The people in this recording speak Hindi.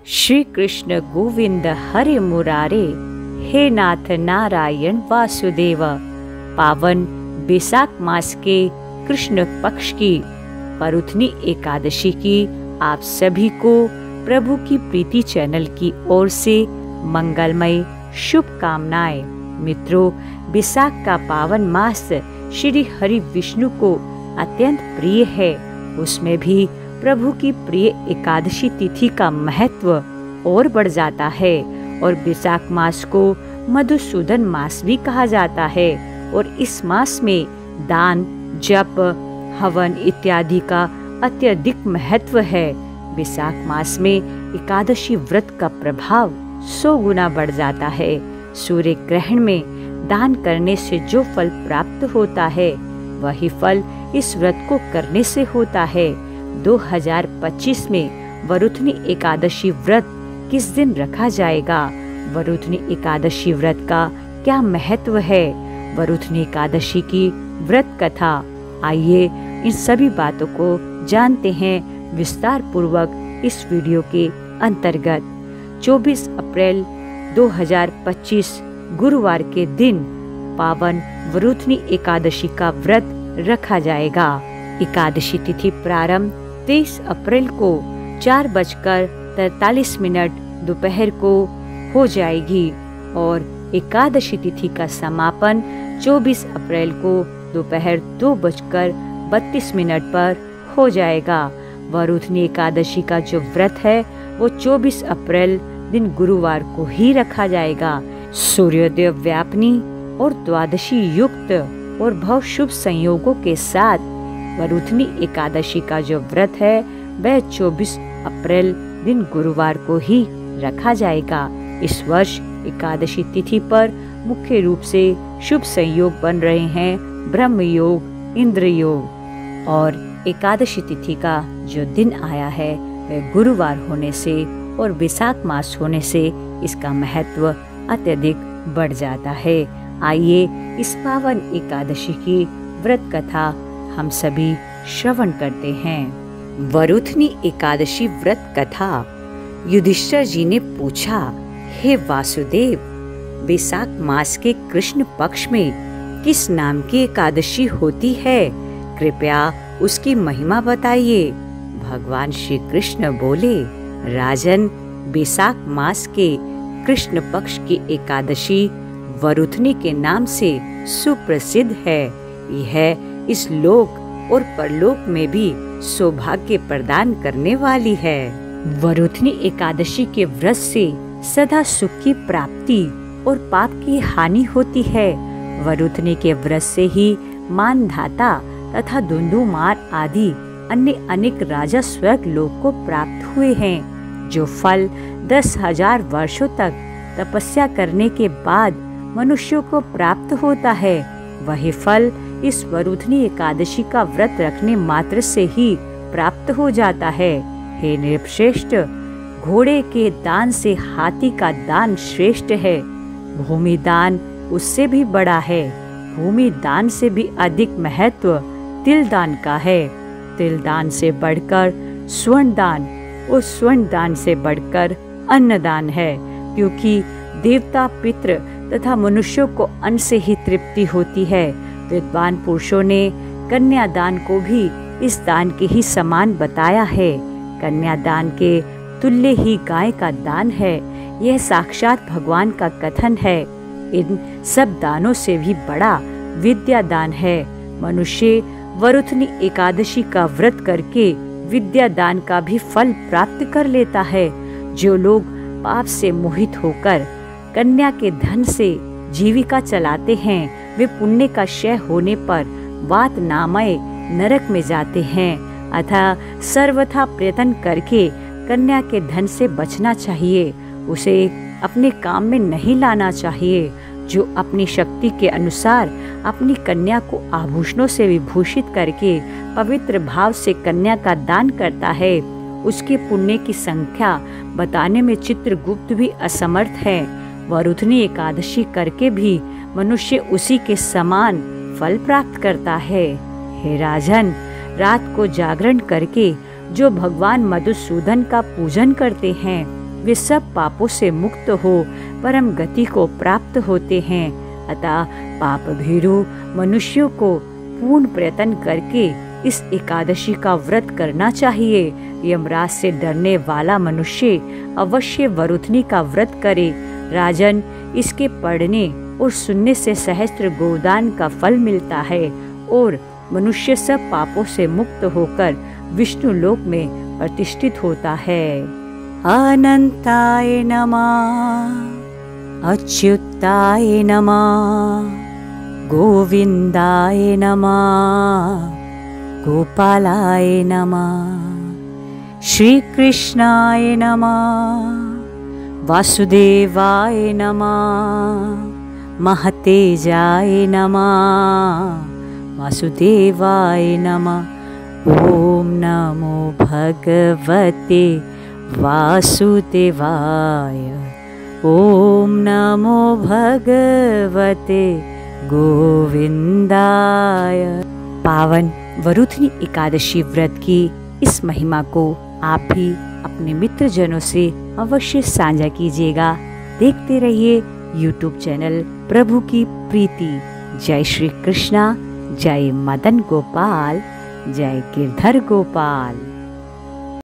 श्री कृष्ण गोविंद हरे मुरारे, हे नाथ नारायण वासुदेव। पावन बैसाख मास के कृष्ण पक्ष की वरुथनी एकादशी की आप सभी को प्रभु की प्रीति चैनल की ओर से मंगलमय शुभकामनाएं। मित्रों, बैसाख का पावन मास श्री हरि विष्णु को अत्यंत प्रिय है। उसमें भी प्रभु की प्रिय एकादशी तिथि का महत्व और बढ़ जाता है और बैसाख मास को मधुसूदन मास भी कहा जाता है। और इस मास में दान, जप, हवन इत्यादि का अत्यधिक महत्व है। बैसाख मास में एकादशी व्रत का प्रभाव 100 गुना बढ़ जाता है। सूर्य ग्रहण में दान करने से जो फल प्राप्त होता है, वही फल इस व्रत को करने से होता है। 2025 में वरुथनी एकादशी व्रत किस दिन रखा जाएगा? वरुथनी एकादशी व्रत का क्या महत्व है? वरुथनी एकादशी की व्रत कथा, आइए इन सभी बातों को जानते हैं विस्तार पूर्वक इस वीडियो के अंतर्गत। 24 अप्रैल 2025 गुरुवार के दिन पावन वरुथनी एकादशी का व्रत रखा जाएगा। एकादशी तिथि प्रारंभ 23 अप्रैल को 4:43 दोपहर को हो जाएगी और एकादशी तिथि का समापन 24 अप्रैल को दोपहर 2:32 पर हो जाएगा। वरुथनी एकादशी का जो व्रत है वो 24 अप्रैल दिन गुरुवार को ही रखा जाएगा। सूर्योदय व्यापनी और द्वादशी युक्त और भव शुभ संयोगों के साथ वरुथनी एकादशी का जो व्रत है वह 24 अप्रैल दिन गुरुवार को ही रखा जाएगा। इस वर्ष एकादशी तिथि पर मुख्य रूप से शुभ संयोग बन रहे हैं ब्रह्म योग, इंद्र योग। और एकादशी तिथि का जो दिन आया है वह गुरुवार होने से और बैसाख मास होने से इसका महत्व अत्यधिक बढ़ जाता है। आइए इस पावन एकादशी की व्रत कथा हम सभी श्रवण करते हैं। वरुथनी एकादशी व्रत कथा। युधिष्ठिर जी ने पूछा, हे वासुदेव, बैसाख मास के कृष्ण पक्ष में किस नाम की एकादशी होती है? कृपया उसकी महिमा बताइए। भगवान श्री कृष्ण बोले, राजन, बैसाख मास के कृष्ण पक्ष की एकादशी वरुथनी के नाम से सुप्रसिद्ध है। यह इस लोक और परलोक में भी सौभाग्य प्रदान करने वाली है। वरुथनी एकादशी के व्रत से सदा सुख की प्राप्ति और पाप की हानि होती है। वरुथनी के व्रत से ही मानधाता तथा धुंधुमार आदि अन्य अनेक राजा स्वर्ग लोक को प्राप्त हुए हैं। जो फल 10,000 वर्षों तक तपस्या करने के बाद मनुष्यों को प्राप्त होता है, वही फल इस वरुथनी एकादशी का व्रत रखने मात्र से ही प्राप्त हो जाता है। हे नृपश्रेष्ठ, घोड़े के दान से हाथी का दान श्रेष्ठ है। भूमि दान उससे भी बड़ा है। भूमि दान से भी अधिक महत्व तिल दान का है। तिल दान से बढ़कर स्वर्ण दान और स्वर्ण दान से बढ़कर अन्न दान है, क्योंकि देवता, पितृ तथा मनुष्यों को अन्न से ही तृप्ति होती है। विद्वान पुरुषों ने कन्यादान को भी इस दान के ही समान बताया है। कन्यादान के तुल्य ही गाय का दान है। यह साक्षात भगवान का कथन है। इन सब दानों से भी बड़ा विद्या दान है। मनुष्य वरुथनी एकादशी का व्रत करके विद्या दान का भी फल प्राप्त कर लेता है। जो लोग पाप से मोहित होकर कन्या के धन से जीविका चलाते हैं, वे पुण्य का क्षय होने पर वात नामय नरक में जाते हैं। अतः सर्वथा प्रयत्न करके कन्या के धन से बचना चाहिए। उसे अपने काम में नहीं लाना चाहिए। जो अपनी शक्ति के अनुसार अपनी कन्या को आभूषणों से विभूषित करके पवित्र भाव से कन्या का दान करता है, उसके पुण्य की संख्या बताने में चित्रगुप्त भी असमर्थ है। वरुथनी एकादशी करके भी मनुष्य उसी के समान फल प्राप्त करता है। हे राजन, रात को जागरण करके जो भगवान मधुसूदन का पूजन करते हैं, वे सब पापों से मुक्त हो परम गति को प्राप्त होते हैं। अतः पाप भीरु मनुष्यों को पूर्ण प्रयत्न करके इस एकादशी का व्रत करना चाहिए। यमराज से डरने वाला मनुष्य अवश्य वरुथनी का व्रत करे। राजन, इसके पढ़ने और सुनने से सहस्त्र गोदान का फल मिलता है और मनुष्य सब पापों से मुक्त होकर विष्णु लोक में प्रतिष्ठित होता है। अनंताय नमः, अच्युताय नमः, गोविंदाय नमः, गोपालाय नमः, श्री कृष्णाय नमः, वासुदेवाय नमः, महतेजाय नमः, वासुदेवाय नमः। ओम नमो भगवते वासुदेवाय। ओम नमो भगवते गोविंदाय। पावन वरुथनी एकादशी व्रत की इस महिमा को आप भी अपने मित्र जनों से अवश्य साझा कीजिएगा। देखते रहिए YouTube चैनल प्रभु की प्रीति। जय श्री कृष्णा, जय मदन गोपाल, जय गिरधर गोपाल।